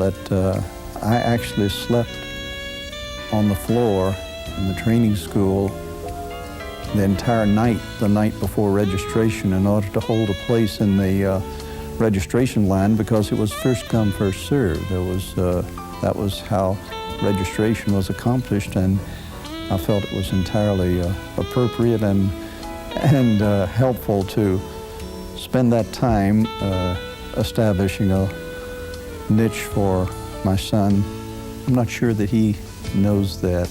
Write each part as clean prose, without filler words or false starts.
But I actually slept on the floor in the training school the entire night, the night before registration, in order to hold a place in the registration line, because it was first come, first served. That was how registration was accomplished, and I felt it was entirely appropriate and helpful to spend that time establishing a niche for my son. I'm not sure that he knows that.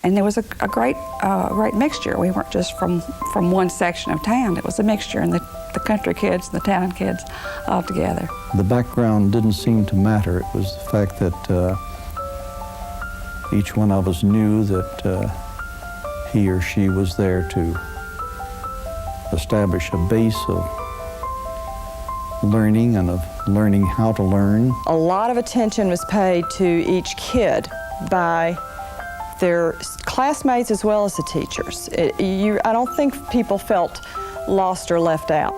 And there was a great mixture. We weren't just from one section of town. It was a mixture, and the country kids and the town kids all together. The background didn't seem to matter. It was the fact that each one of us knew that he or she was there to establish a base of learning and of learning how to learn. A lot of attention was paid to each kid by their classmates as well as the teachers. I don't think people felt lost or left out.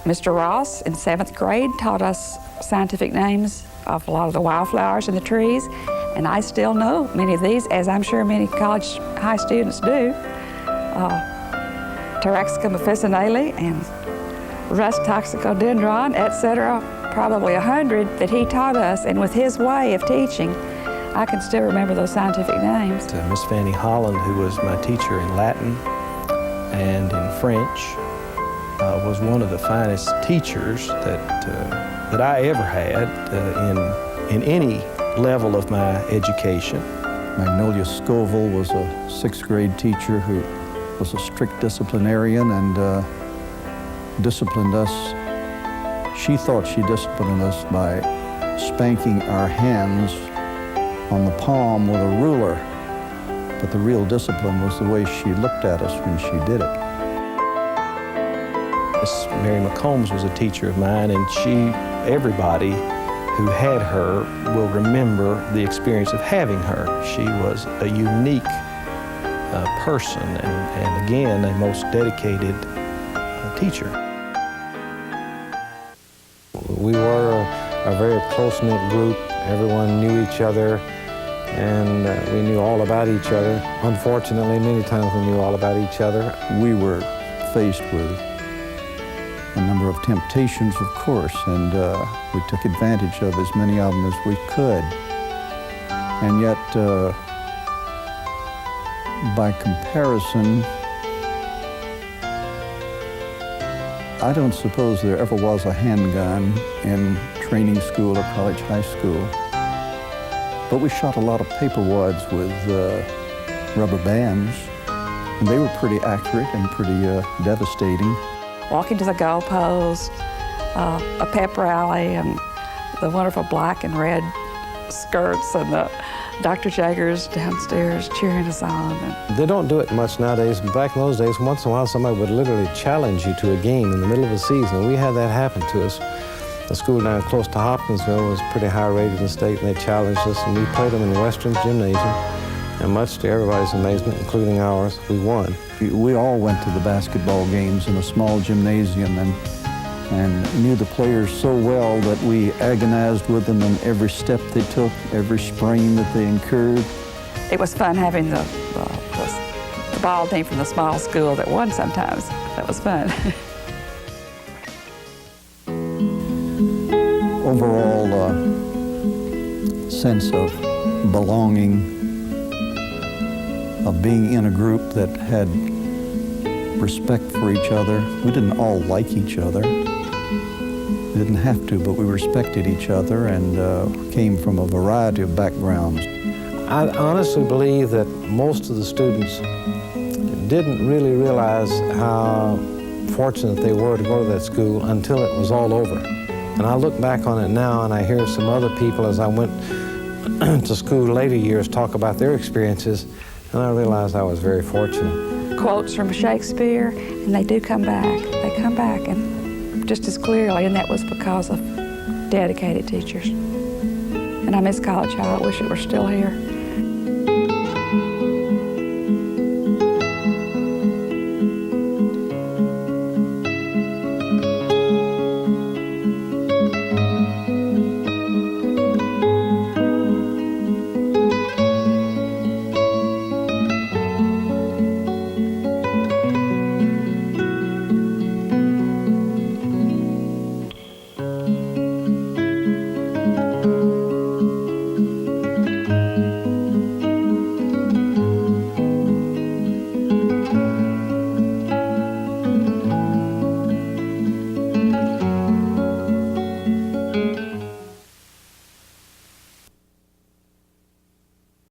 Mr. Ross in 7th grade taught us scientific names of a lot of the wildflowers and the trees, and I still know many of these, as I'm sure many college high students do. Taraxacum officinale and Rust toxicodendron, etc., probably 100 that he taught us, and with his way of teaching, I can still remember those scientific names. Miss Fanny Holland, who was my teacher in Latin and in French, was one of the finest teachers that I ever had in any level of my education. Magnolia Scoville was a 6th grade teacher who was a strict disciplinarian and disciplined us. She thought she disciplined us by spanking our hands on the palm with a ruler, but the real discipline was the way she looked at us when she did it. Miss Mary McCombs was a teacher of mine, and everybody who had her will remember the experience of having her. She was a unique person, and again, a most dedicated teacher. We were a very close-knit group. Everyone knew each other, and we knew all about each other. Unfortunately, many times we knew all about each other. We were faced with a number of temptations, of course, and we took advantage of as many of them as we could. And yet, by comparison, I don't suppose there ever was a handgun in training school or college high school. But we shot a lot of paper wads with rubber bands, and they were pretty accurate and pretty devastating. Walking to the goalpost, a pep rally, and the wonderful black and red skirts, and the Dr. Jaggers downstairs cheering us on. They don't do it much nowadays. Back in those days, once in a while, somebody would literally challenge you to a game in the middle of a season, and we had that happen to us. The school down close to Hopkinsville was pretty high rated in the state, and they challenged us, and we played them in the Western Gymnasium, and much to everybody's amazement, including ours, we won. We all went to the basketball games in a small gymnasium and knew the players so well that we agonized with them in every step they took, every sprain that they incurred. It was fun having the ball team from the small school that won sometimes. That was fun. Overall sense of belonging, of being in a group that had respect for each other. We didn't all like each other. We didn't have to, but we respected each other and came from a variety of backgrounds. I honestly believe that most of the students didn't really realize how fortunate they were to go to that school until it was all over. And I look back on it now and I hear some other people as I went to school later years talk about their experiences, and I realized I was very fortunate. Quotes from Shakespeare, and they do come back. They come back, and just as clearly, and that was because of dedicated teachers. And I miss College High. I wish it were still here.